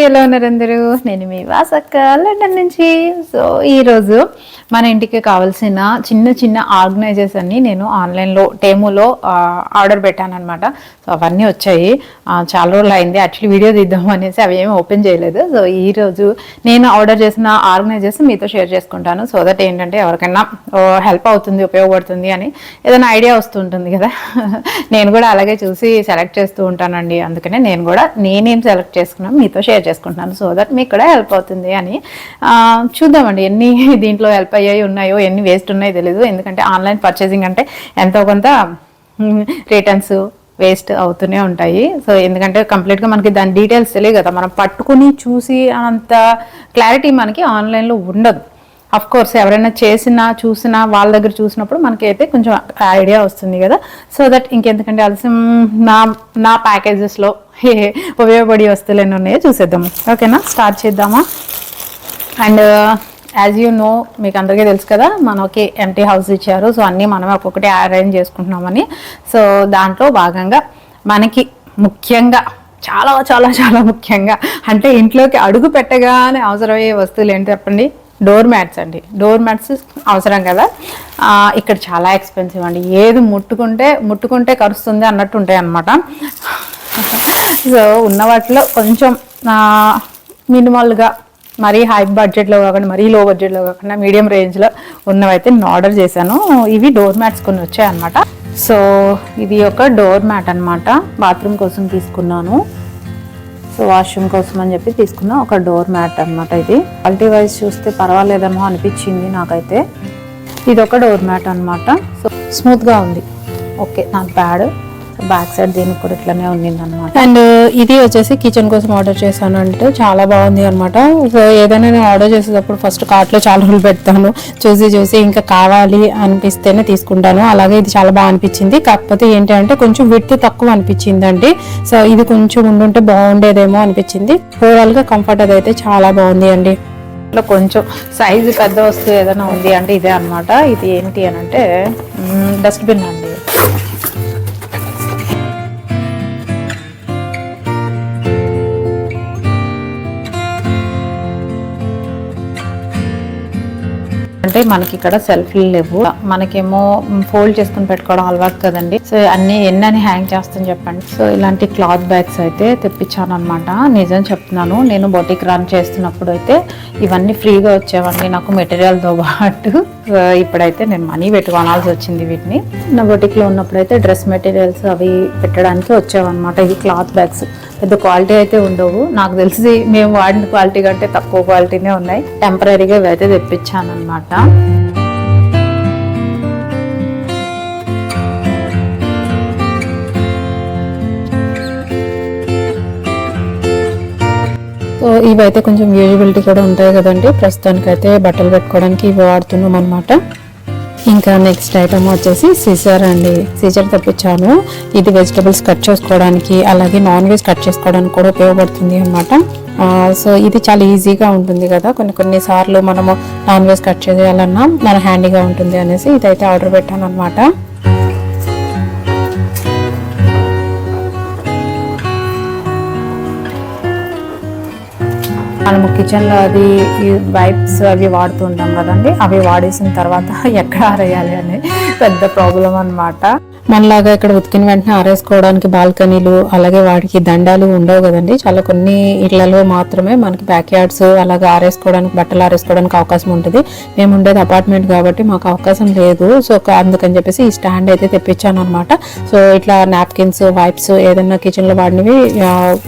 ఎలా ఉన్నారు అందరూ? నేను మీ వాసక్క లండన్ నుంచి. సో ఈరోజు మన ఇంటికి కావాల్సిన చిన్న చిన్న ఆర్గనైజర్స్ అన్ని నేను ఆన్లైన్లో టేమోలో ఆర్డర్ పెట్టాను అనమాట. సో అవన్నీ వచ్చాయి. చాలా రోజులు అయింది యాక్చువల్లీ వీడియో తీద్దాం అనేసి అవి ఏమి ఓపెన్ చేయలేదు. సో ఈరోజు నేను ఆర్డర్ చేసిన ఆర్గనైజర్స్ మీతో షేర్ చేసుకుంటాను. సో దట్ ఏంటంటే ఎవరికైనా హెల్ప్ అవుతుంది, ఉపయోగపడుతుంది అని ఏదైనా ఐడియా వస్తుంటుంది కదా. నేను కూడా అలాగే చూసి సెలెక్ట్ చేస్తూ ఉంటానండి. అందుకనే నేనేం సెలెక్ట్ చేసుకున్నాను మీతో షేర్ చేసుకుంటున్నాను. సో దట్ మీకు కూడా హెల్ప్ అవుతుంది అని. చూద్దామండి ఎన్ని దీంట్లో హెల్ప్ అయ్యాయి ఉన్నాయో, ఎన్ని వేస్ట్ ఉన్నాయో తెలియదు. ఎందుకంటే ఆన్లైన్ పర్చేసింగ్ అంటే ఎంతో కొంత రిటర్న్స్ వేస్ట్ అవుతూనే ఉంటాయి. సో ఎందుకంటే కంప్లీట్గా మనకి దాని డీటెయిల్స్ తెలియదు కదా, మనం పట్టుకుని చూసి అంత క్లారిటీ మనకి ఆన్లైన్లో ఉండదు. అఫ్ కోర్స్ ఎవరైనా చూసినా వాళ్ళ దగ్గర చూసినప్పుడు మనకి అయితే కొంచెం ఐడియా వస్తుంది కదా. సో దట్ ఇంకెందుకంటే ఆలస్యం నా ప్యాకేజెస్లో ఉపయోగపడే వస్తువులు ఎన్ని ఉన్నాయో చూసేద్దాము. ఓకేనా, స్టార్ట్ చేద్దామా? అండ్ యాజ్ యూ నో, మీకు అందరికీ తెలుసు కదా, మనకి ఎంటీ హౌస్ ఇచ్చారు. సో అన్నీ మనమే ఒక్కొక్కటి అరేంజ్ చేసుకుంటున్నామని. సో దాంట్లో భాగంగా మనకి ముఖ్యంగా చాలా చాలా చాలా ముఖ్యంగా అంటే ఇంట్లోకి అడుగు పెట్టగానే అవసరమయ్యే వస్తువులు ఏంటి చెప్పండి? డోర్ మ్యాట్స్ అండి. డోర్ మ్యాట్స్ అవసరం కదా. ఇక్కడ చాలా ఎక్స్పెన్సివ్ అండి. ఏది ముట్టుకుంటే కరుస్తుంది అన్నట్టు ఉంటాయి అన్నమాట. సో ఉన్న వాటిలో కొంచెం మినిమల్గా, మరీ హై బడ్జెట్లో కాకుండా మరీ లో బడ్జెట్లో కాకుండా మీడియం రేంజ్లో ఉన్నవైతే నేను ఆర్డర్ చేశాను. ఇవి డోర్ మ్యాట్స్ కొన్ని వచ్చాయన్నమాట. సో ఇది ఒక డోర్ మ్యాట్ అనమాట. బాత్రూమ్ కోసం తీసుకున్నాను. సో వాష్రూమ్ కోసం అని చెప్పి తీసుకున్న ఒక డోర్ మ్యాట్ అనమాట. ఇది క్వాలిటీ వైజ్ చూస్తే పర్వాలేదేమో అనిపించింది నాకైతే. ఇది ఒక డోర్ మ్యాట్ అనమాట. సో స్మూత్గా ఉంది, okay, not bad. Back side దీనికి కూడా ఇట్లానే ఉండింది అనమాట. అండ్ ఇది వచ్చేసి కిచెన్ కోసం ఆర్డర్ చేశాను. అంటే చాలా బాగుంది అనమాట. సో ఏదైనా నేను ఆర్డర్ చేసేటప్పుడు ఫస్ట్ కార్ట్లో చాలా రోజులు పెడతాను, చూసి ఇంకా కావాలి అనిపిస్తేనే తీసుకుంటాను. అలాగే ఇది చాలా బాగా అనిపించింది. కాకపోతే ఏంటి అంటే కొంచెం విడ్త్ తక్కువ అనిపించింది అండి. సో ఇది కొంచెం ఉండుంటే బాగుండేదేమో అనిపించింది. ఓవరాల్గా కంఫర్ట్ అదైతే చాలా బాగుంది అండి. ఇట్లా కొంచెం సైజు పెద్ద వస్తువు ఏదైనా ఉంది అంటే ఇదే అనమాట. ఇది ఏంటి అని అంటే డస్ట్బిన్ అండి. అంటే మనకి ఇక్కడ సెల్ఫ్లు లేవు, మనకేమో ఫోల్డ్ చేసుకుని పెట్టుకోవడం అలవాటు కదండి. సో ఎన్ని హ్యాంగ్ చేస్తాను చెప్పండి. సో ఇలాంటి క్లాత్ బ్యాగ్స్ అయితే తెప్పించాను అనమాట. నిజం చెప్తున్నాను, నేను బొటిక్ రన్ చేస్తున్నప్పుడు అయితే ఇవన్నీ ఫ్రీగా వచ్చేవండి నాకు మెటీరియల్తో పాటు. ఇప్పుడైతే నేను మనీ పెట్టుకోవాల్సి వచ్చింది వీటిని. నా బొటిక్లో ఉన్నప్పుడైతే డ్రెస్ మెటీరియల్స్ అవి పెట్టడానికి వచ్చేవన్నమాట. ఇవి క్లాత్ బ్యాగ్స్ పెద్ద క్వాలిటీ అయితే ఉండవు, నాకు తెలిసి మేము వాడిన క్వాలిటీ కంటే తక్కువ క్వాలిటీనే ఉన్నాయి. టెంపరీగా ఇవైతే తెప్పించాను అనమాట. సో ఇవైతే కొంచెం యూజబిలిటీ కూడా ఉంటాయి కదండి. ప్రస్తుతానికైతే బట్టలు పెట్టుకోవడానికి ఇవి వాడుతున్నాం అనమాట. ఇంకా నెక్స్ట్ ఐటమ్ వచ్చేసి సిజర్ అండి. సిజర్ తెప్పించాను. ఇది వెజిటబుల్స్ కట్ చేసుకోవడానికి, అలాగే నాన్ వెజ్ కట్ చేసుకోవడానికి కూడా ఉపయోగపడుతుంది అనమాట. సో ఇది చాలా ఈజీగా ఉంటుంది కదా. కొన్ని సార్లు మనము నాన్ వెజ్ కట్ చేయాలన్నా మన హ్యాండీగా ఉంటుంది అనేసి ఇదైతే ఆర్డర్ పెట్టాను అనమాట. మనము కిచెన్లో అది వైప్స్ అవి వాడుతూ ఉంటాం కదండి. అవి వాడేసిన తర్వాత ఎక్కడ ఆరేయాలి అనే పెద్ద ప్రాబ్లం అనమాట. మనలాగా ఇక్కడ ఉతికిన వెంటనే ఆరేసుకోవడానికి బాల్కనీలు, అలాగే వాటికి దండాలు ఉండవు కదండి. చాలా కొన్ని ఇళ్లలో మాత్రమే మనకి బ్యాక్ యార్డ్స్ అలాగే ఆరేసుకోవడానికి, బట్టలు ఆరేసుకోవడానికి అవకాశం ఉంటుంది. మేము ఉండేది అపార్ట్మెంట్ కాబట్టి మాకు అవకాశం లేదు. సో అందుకని చెప్పేసి ఈ స్టాండ్ అయితే తెప్పించాను అనమాట. సో ఇట్లా నాప్కిన్స్, వైప్స్ ఏదైనా కిచెన్లో వాడినవి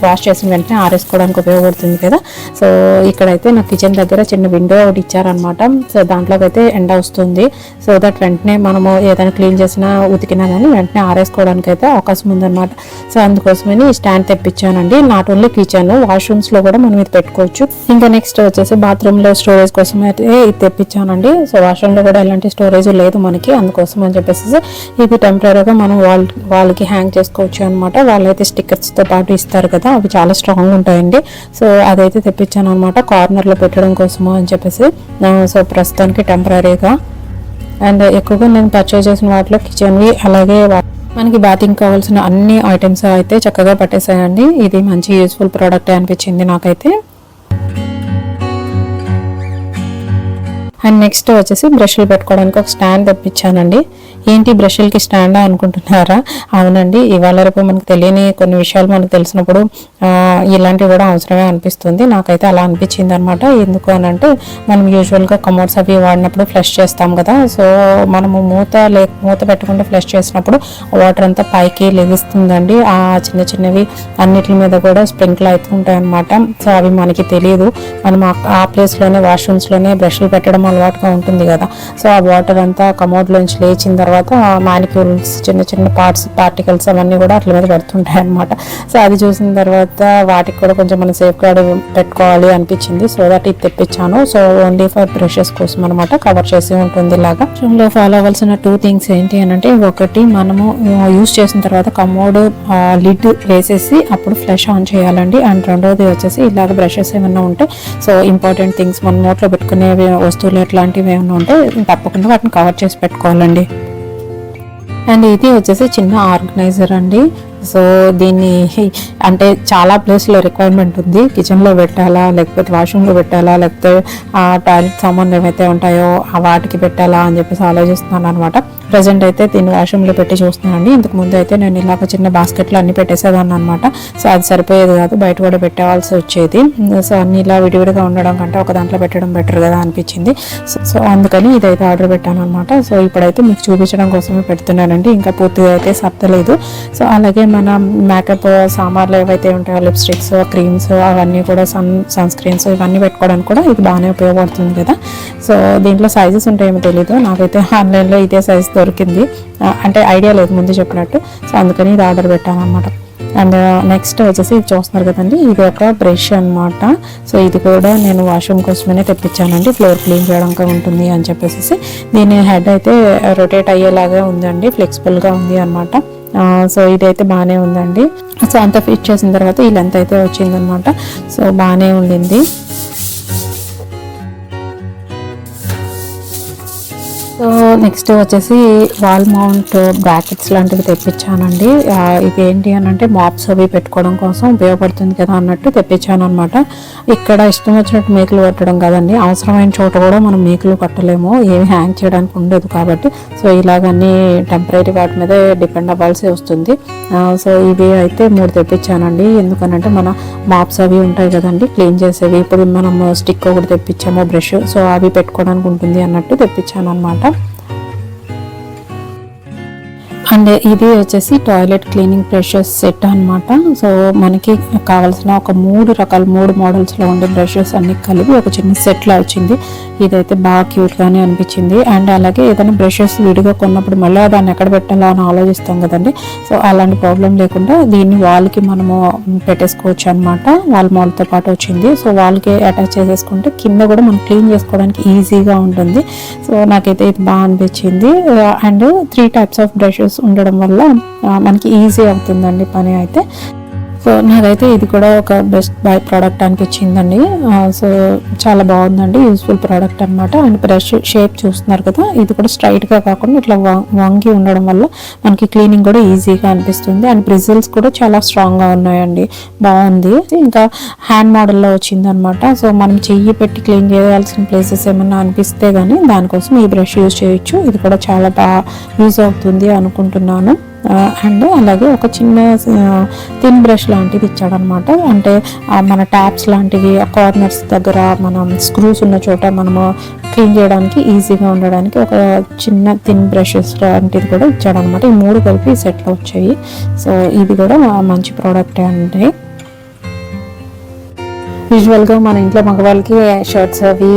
వాష్ చేసిన వెంటనే ఆరేసుకోవడానికి ఉపయోగపడుతుంది కదా. సో ఇక్కడైతే నా కిచెన్ దగ్గర చిన్న విండో ఒకటి ఇచ్చారనమాట. సో దాంట్లోకి అయితే ఎండ వస్తుంది. సో దట్ వెంటనే మనము ఏదైనా క్లీన్ చేసినా ఉతికినా కానీ వెంటనే ఆరేసుకోవడానికి అయితే అవకాశం ఉందన్నమాట. సో అందుకోసమని ఈ స్టాండ్ తెప్పించానండి. నాట్ ఓన్లీ కిచెన్, వాష్రూమ్స్ లో కూడా మనం ఇది పెట్టుకోవచ్చు. ఇంకా నెక్స్ట్ వచ్చేసి బాత్రూమ్ లో స్టోరేజ్ కోసం అయితే ఇది తెప్పించానండి. సో వాష్రూమ్ లో కూడా ఎలాంటి స్టోరేజ్ లేదు మనకి, అందుకోసం అని చెప్పేసి ఇది టెంపరీగా మనం వాళ్ళకి హ్యాంగ్ చేసుకోవచ్చు అనమాట. వాళ్ళైతే స్టిక్కర్స్ తో పాటు ఇస్తారు కదా, అవి చాలా స్ట్రాంగ్ ఉంటాయండి. సో అదైతే తెప్పించాను అనమాట, కార్నర్ లో పెట్టడం కోసము అని చెప్పేసి. సో ప్రస్తుతానికి టెంపరీగా. అండ్ ఎక్కువగా నేను పర్చేజ్ చేసిన వాటిలో కిచెన్వి అలాగే మనకి బాతింగ్ కావాల్సిన అన్ని ఐటమ్స్ అయితే చక్కగా పట్టేసాయండి. ఇది మంచి యూస్ఫుల్ ప్రోడక్ట్ అనిపించింది నాకైతే. అండ్ నెక్స్ట్ వచ్చేసి బ్రష్లు పెట్టుకోవడానికి ఒక స్టాండ్ తెప్పించానండి. ఏంటి బ్రష్లకి స్టాండా అనుకుంటున్నారా? అవునండి, ఇవాళ రేపు మనకు తెలియని కొన్ని విషయాలు మనకు తెలిసినప్పుడు ఇలాంటివి కూడా అవసరమే అనిపిస్తుంది. నాకైతే అలా అనిపించింది అనమాట. ఎందుకు అని అంటే మనం యూజువల్గా కమోడ్స్ అవి వాడినప్పుడు ఫ్లష్ చేస్తాం కదా. సో మనము మూత పెట్టకుండా ఫ్లష్ చేసినప్పుడు వాటర్ అంతా పైకి లెగిస్తుందండి. ఆ చిన్న చిన్నవి అన్నిటి మీద కూడా స్ప్రింకిల్ అవుతుంటాయి అనమాట. సో అవి మనకి తెలియదు. మనం ఆ ప్లేస్లోనే వాష్రూమ్స్లోనే బ్రష్లు పెట్టడం అలవాటుగా ఉంటుంది కదా. సో ఆ వాటర్ అంతా కమోడ్లోంచి లేచిన తర్వాత మాలిక్యూల్స్ చిన్న చిన్న పార్టికల్స్ అవన్నీ కూడా అట్ల మీద పడుతుంటాయి అనమాట. సో అది చూసిన తర్వాత వాటికి కూడా కొంచెం మనం సేఫ్ గార్డ్ పెట్టుకోవాలి అనిపించింది. సో దట్ ఇది తెప్పించాను. సో ఓన్లీ ఫర్ బ్రషెస్ కోసం అనమాట, కవర్ చేసి ఉంటుంది ఇలాగా. లో ఫాలో అవ్వాల్సిన 2 థింగ్స్ ఏంటి అని అంటే, ఒకటి మనము యూజ్ చేసిన తర్వాత కమోడ్ లిడ్ వేసేసి అప్పుడు ఫ్లష్ ఆన్ చేయాలండి. అండ్ రెండోది వచ్చేసి ఇలాగ బ్రషెస్ ఏమైనా ఉంటే, సో ఇంపార్టెంట్ థింగ్స్ మన నోట్లో పెట్టుకునే వస్తువులు ఎట్లాంటివి ఏమైనా ఉంటే తప్పకుండా వాటిని కవర్ చేసి పెట్టుకోవాలండి. అండ్ ఇది వచ్చేసి చిన్న ఆర్గనైజర్ అండి. సో దీన్ని అంటే చాలా ప్లేస్లో రిక్వైర్మెంట్ ఉంది. కిచెన్లో పెట్టాలా, లేకపోతే వాష్రూమ్లో పెట్టాలా, లేకపోతే టాయిలెట్ సామాన్లు ఏమైతే ఉంటాయో వాటికి పెట్టాలా అని చెప్పేసి ఆలోచిస్తున్నాను అనమాట. ప్రజెంట్ అయితే దీన్ని వాష్రూమ్లో పెట్టి చూస్తున్నానండి. ఇంతకు ముందు అయితే నేను ఇలాగ చిన్న బాస్కెట్లో అన్ని పెట్టేసేదాన్ని అనమాట. సో అది సరిపోయేది కాదు, బయట కూడా పెట్టేవాల్సి వచ్చేది. సో అన్ని ఇలా విడివిడిగా ఉండడం కంటే ఒక దాంట్లో పెట్టడం బెటర్ కదా అనిపించింది. సో అందుకని ఇదైతే ఆర్డర్ పెట్టాను అనమాట. సో ఇప్పుడైతే మీకు చూపించడం కోసమే పెడుతున్నానండి, ఇంకా పూర్తిగా అయితే సర్దలేదు. సో అలాగే మన మేకప్ సామాన్లు ఏవైతే ఉంటాయో, లిప్స్టిక్స్, క్రీమ్స్, అవన్నీ కూడా సన్ స్క్రీన్స్ ఇవన్నీ పెట్టుకోవడానికి కూడా ఇది బాగానే ఉపయోగపడుతుంది కదా. సో దీంట్లో సైజెస్ ఉంటాయేమో తెలీదు, నాకైతే ఆన్లైన్లో ఇదే సైజ్ దొరికింది. అంటే ఐడియా లేదు ముందు చెప్పినట్టు. సో అందుకని ఇది ఆర్డర్ పెట్టాను అనమాట. అండ్ నెక్స్ట్ వచ్చేసి ఇది చూస్తున్నారు కదండి, ఇది ఒక బ్రష్ అనమాట. సో ఇది కూడా నేను వాష్రూమ్ కోసమే తెప్పించానండి, ఫ్లోర్ క్లీన్ చేయడానికి ఉంటుంది అని చెప్పేసి. దీని హెడ్ అయితే రొటేట్ అయ్యేలాగా ఉందండి, ఫ్లెక్సిబుల్గా ఉంది అనమాట. సో ఇదైతే బాగానే ఉందండి. సో అంతా ఫిట్ చేసిన తర్వాత ఈ లెంత్ అయితే వచ్చిందనమాట. సో బాగానే ఉండింది. సో నెక్స్ట్ వచ్చేసి వాల్ మౌంట్ బ్రాకెట్స్ లాంటివి తెప్పించానండి. ఇది ఏంటి అని అంటే మాప్స్ అవి పెట్టుకోవడం కోసం ఉపయోగపడుతుంది కదా అన్నట్టు తెప్పించాను అనమాట. ఇక్కడ ఇష్టం వచ్చినట్టు మేకులు కట్టడం కదండి, అవసరమైన చోట కూడా మనం మేకులు కట్టలేము, ఏమి హ్యాంగ్ చేయడానికి ఉండదు కాబట్టి. సో ఇలాగన్నీ టెంపరీ వాటి మీద డిపెండ్ అవ్వాల్సి వస్తుంది. సో ఇవి అయితే 3 తెప్పించానండి. ఎందుకనంటే మన మాప్స్ అవి ఉంటాయి కదండి క్లీన్ చేసేవి, ఇప్పుడు మనం స్టిక్ ఒకటి తెప్పించాము బ్రష్, సో అవి పెట్టుకోవడానికి ఉంటుంది అన్నట్టు తెప్పించాను అనమాట. అండ్ ఇది వచ్చేసి టాయిలెట్ క్లీనింగ్ బ్రషెస్ సెట్ అనమాట. సో మనకి కావాల్సిన ఒక 3 మోడల్స్లో ఉండే బ్రషెస్ అన్ని కలిపి ఒక చిన్న సెట్లా వచ్చింది. ఇదైతే బాగా క్యూట్గానే అనిపించింది. అండ్ అలాగే ఏదైనా బ్రషెస్ విడిగా కొన్నప్పుడు మళ్ళీ దాన్ని ఎక్కడ పెట్టాలా అని ఆలోచిస్తాం కదండి. సో అలాంటి ప్రాబ్లం లేకుండా దీన్ని వాల్కి మనము పెట్టేసుకోవచ్చు అనమాట. వాల్ మౌల్తో పాటు వచ్చింది. సో వాల్కి అటాచ్ చేసేసుకుంటే కింద కూడా మనం క్లీన్ చేసుకోవడానికి ఈజీగా ఉంటుంది. సో నాకైతే ఇది బాగా అనిపించింది. అండ్ 3 టైప్స్ ఆఫ్ బ్రషెస్ ఉండడం వల్ల మనకి ఈజీ అవుతుందండి పని అయితే. సో నాకైతే ఇది కూడా ఒక బెస్ట్ బై ప్రోడక్ట్ అనిపించిందండి. సో చాలా బాగుందండి, యూస్ఫుల్ ప్రోడక్ట్ అనమాట. అండ్ బ్రష్ షేప్ చూస్తున్నారు కదా, ఇది కూడా స్ట్రైట్గా కాకుండా ఇట్లా వంగి ఉండడం వల్ల మనకి క్లీనింగ్ కూడా ఈజీగా అనిపిస్తుంది. అండ్ బ్రిజిల్స్ కూడా చాలా స్ట్రాంగ్గా ఉన్నాయండి, బాగుంది. ఇంకా హ్యాండ్ మోడల్లో వచ్చింది అనమాట. సో మనం చెయ్యి పెట్టి క్లీన్ చేయాల్సిన ప్లేసెస్ ఏమన్నా అనిపిస్తే కానీ దానికోసం ఈ బ్రష్ యూజ్ చేయొచ్చు. ఇది కూడా చాలా బాగా యూజ్ అవుతుంది అనుకుంటున్నాను. అండ్ అలాగే ఒక చిన్న థిన్ బ్రష్ లాంటిది ఇచ్చాడనమాట. అంటే మన ట్యాప్స్ లాంటివి కార్నర్స్ దగ్గర మనం స్క్రూస్ ఉన్న చోట మనము క్లీన్ చేయడానికి ఈజీగా ఉండడానికి ఒక చిన్న థిన్ బ్రషెస్ లాంటిది కూడా ఇచ్చాడనమాట. ఈ 3 కలిపి సెట్లో వచ్చాయి. సో ఇది కూడా మంచి ప్రోడక్టే అండి. యూజువల్గా మన ఇంట్లో మగవాళ్ళకి షర్ట్స్ అవి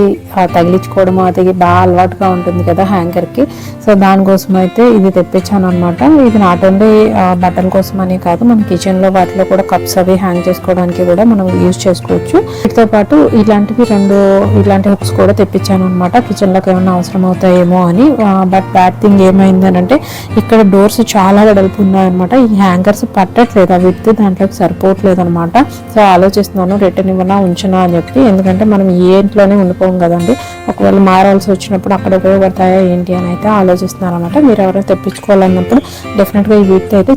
తగిలించుకోవడం అది బాగా అలవాటుగా ఉంటుంది కదా హ్యాంగర్కి. సో దానికోసం అయితే ఇది తెప్పించాను అనమాట. ఇది నాట్ ఓన్లీ బట్టల కోసం అని కాదు, మన కిచెన్లో వాటిలో కూడా కప్స్ అవి హ్యాంగ్ చేసుకోవడానికి కూడా మనం యూజ్ చేసుకోవచ్చు. వీటితో పాటు ఇలాంటివి 2 ఇలాంటి హుక్స్ కూడా తెప్పించాను అనమాట, కిచెన్లోకి ఏమైనా అవసరం అవుతాయేమో అని. బట్ బ్యాడ్ థింగ్ ఏమైందనంటే ఇక్కడ డోర్స్ చాలా వెడల్పు ఉన్నాయన్నమాట. ఈ హ్యాంగర్స్ పట్టట్లేదు, ఆ విత్ దాంట్లోకి సరిపోవట్లేదు అనమాట. సో ఆలోచిస్తున్నాను రిటర్న్ ఇవ్వనా ఉంచునా అని చెప్పి. ఎందుకంటే మనం ఏ ఇంట్లోనే ఉండిపోం కదండి, ఒకవేళ మారాల్సి వచ్చినప్పుడు అక్కడ ఉపయోగపడతాయా ఏంటి అని అయితే ఆలోచిస్తున్నారు అనమాట. మీరు ఎవరైనా తెప్పించుకోవాలన్నప్పుడు డెఫినెట్గా ఈ వీటితో అయితే.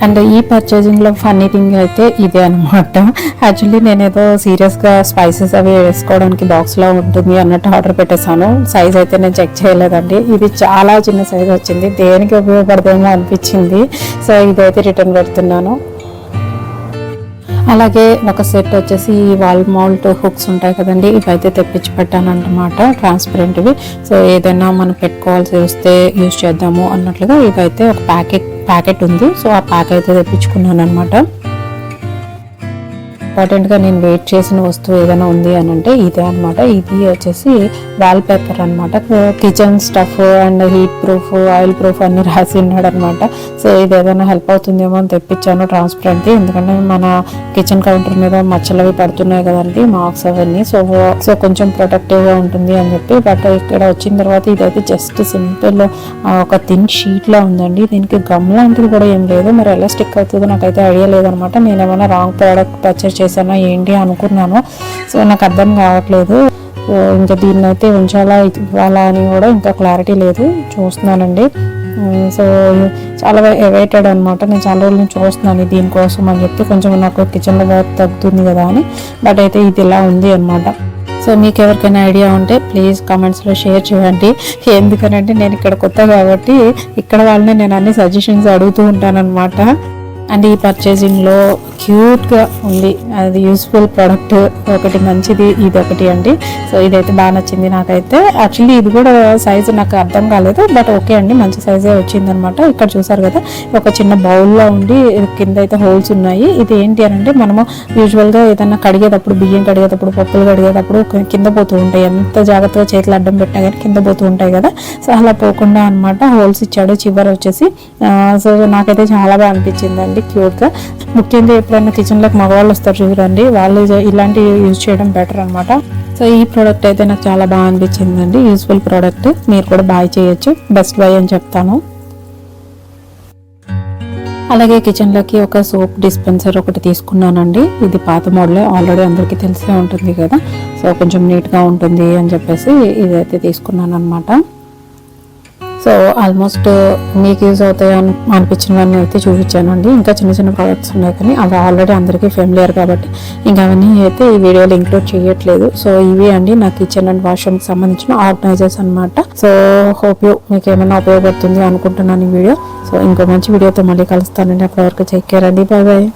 అండ్ ఈ పర్చేజింగ్లో ఫన్నీ థింగ్ అయితే ఇదే అనమాట. యాక్చువల్లీ నేనేదో సీరియస్గా స్పైసెస్ అవి వేసుకోవడానికి బాక్స్లో ఉంటుంది అన్నట్టు ఆర్డర్ పెట్టేశాను. సైజ్ అయితే నేను చెక్ చేయలేదండి, ఇది చాలా చిన్న సైజ్ వచ్చింది, దేనికి ఉపయోగపడదేమో అనిపించింది. సో ఇదైతే రిటర్న్ పెడుతున్నాను. అలాగే ఒక సెట్ వచ్చేసి వాల్ మౌల్ట్ హుక్స్ ఉంటాయి కదండి, ఇవైతే తెప్పించి పెట్టాను అన్నమాట, ట్రాన్స్పరెంట్వి. సో ఏదైనా మనం పెట్టుకోవాల్సి వస్తే యూజ్ చేద్దాము అన్నట్లుగా ఇవైతే ఒక ప్యాకెట్ ఉంది. సో ఆ ప్యాక్ అయితే తెప్పించుకున్నాను అనమాట. ఇంపార్టెంట్గా నేను వెయిట్ చేసిన వస్తువు ఏదైనా ఉంది అని అంటే ఇదే అనమాట. ఇది వచ్చేసి వాల్ పేపర్ అనమాట, kitchen stuff and heat proof, oil proof అన్ని రాసి ఉన్నాడు అనమాట. సో ఇది ఏదైనా హెల్ప్ అవుతుందేమో అని తెప్పించాను ట్రాన్స్పరెంట్, ఎందుకంటే మన కిచెన్ కౌంటర్ మీద మచ్చలు అవి పడుతున్నాయి కదండి, మార్క్స్ అవన్నీ. సో కొంచెం ప్రొటెక్టివ్గా ఉంటుంది అని చెప్పి. బట్ ఇక్కడ వచ్చిన తర్వాత ఇదైతే జస్ట్ సింపుల్ ఒక థిన్ షీట్లా ఉందండి, దీనికి గమ్ లాంటిది కూడా ఏం లేదు. మరి ఎలా స్టిక్ అవుతుందో నాకైతే ఐడియా లేదనమాట. నేను ఏమైనా రాంగ్ ప్రోడక్ట్ పర్చేస్ చేశానో ఏంటి అనుకున్నాను. సో నాకు అర్థం కావట్లేదు. ఇంకా దీన్ని అయితే ఉంచాలా ఇవ్వాలా అని కూడా ఇంకా క్లారిటీ లేదు, చూస్తున్నానండి. సో చాలా వెయిటెడ్ అనమాట, నేను చాలా రోజుల నుంచి చూస్తున్నాను దీనికోసం అని చెప్పి, కొంచెం నాకు కిచెన్లో వర్క్ తగ్గుతుంది కదా అని. బట్ అయితే ఇది ఇలా ఉంది అనమాట. సో మీకు ఎవరికైనా ఐడియా ఉంటే ప్లీజ్ కామెంట్స్లో షేర్ చేయండి. ఎందుకనంటే నేను ఇక్కడ కొత్త కాబట్టి ఇక్కడ వాళ్ళని నేను అన్ని సజెషన్స్ అడుగుతూ ఉంటాను అనమాట. అండ్ ఈ పర్చేజింగ్లో క్యూట్గా ఉంది, అది యూస్ఫుల్ ప్రోడక్ట్ ఒకటి మంచిది, ఇది ఒకటి అండి. సో ఇదైతే బాగా నచ్చింది నాకైతే. యాక్చువల్లీ ఇది కూడా సైజు నాకు అర్థం కాలేదు, బట్ ఓకే అండి, మంచి సైజే వచ్చిందనమాట. ఇక్కడ చూసారు కదా, ఒక చిన్న బౌల్లో ఉండి కింద అయితే హోల్స్ ఉన్నాయి. ఇది ఏంటి అని అంటే మనము యూజువల్గా ఏదైనా కడిగేటప్పుడు, బియ్యం కడిగేటప్పుడు, పప్పులు కడిగేటప్పుడు కింద పోతూ ఉంటాయి, ఎంత జాగ్రత్తగా చేతులు అడ్డం పెట్టినా కానీ కింద పోతూ ఉంటాయి కదా. సో అలా పోకుండా అనమాట హోల్స్ ఇచ్చాడు చివరి వచ్చేసి. సో నాకైతే చాలా బాగా అనిపించిందండి, క్యూట్గా. ముఖ్యంగా ఎప్పుడైనా కిచెన్లోకి మగవాళ్ళు వస్తారు చూడండి, వాళ్ళు ఇలాంటివి యూజ్ చేయడం బెటర్ అనమాట. సో ఈ ప్రోడక్ట్ అయితే నాకు చాలా బాగా అనిపించిందండి, యూస్ఫుల్ ప్రోడక్ట్. మీరు కూడా బాయ్ చేయొచ్చు, బెస్ట్ బై అని చెప్తాను. అలాగే కిచెన్లోకి ఒక సోప్ డిస్పెన్సర్ ఒకటి తీసుకున్నానండి. ఇది పాత మోడలే, ఆల్రెడీ అందరికీ తెలిసే ఉంటుంది కదా. సో కొంచెం నీట్గా ఉంటుంది అని చెప్పేసి ఇదైతే తీసుకున్నాను అనమాట. సో ఆల్మోస్ట్ మీకు యూజ్ అవుతాయి అనిపించినవన్నీ అయితే చూపించానండి. ఇంకా చిన్న చిన్న ప్రోడక్ట్స్ ఉన్నాయి కానీ అవి ఆల్రెడీ అందరికీ ఫెమిలియర్ కాబట్టి ఇంకా అవన్నీ అయితే ఈ వీడియోలో ఇంక్లూడ్ చేయట్లేదు. సో ఇవి అండి నా కిచెన్ అండ్ వాష్రూమ్కి సంబంధించిన ఆర్గనైజర్స్ అనమాట. సో హోప్ యూ మీకు ఏమైనా ఉపయోగపడుతుంది అనుకుంటున్నాను ఈ వీడియో. సో ఇంకో మంచి వీడియోతో మళ్ళీ కలుస్తానండి. అప్పటి వరకు టేక్ కేర్ అండి, బాయ్ బాయ్.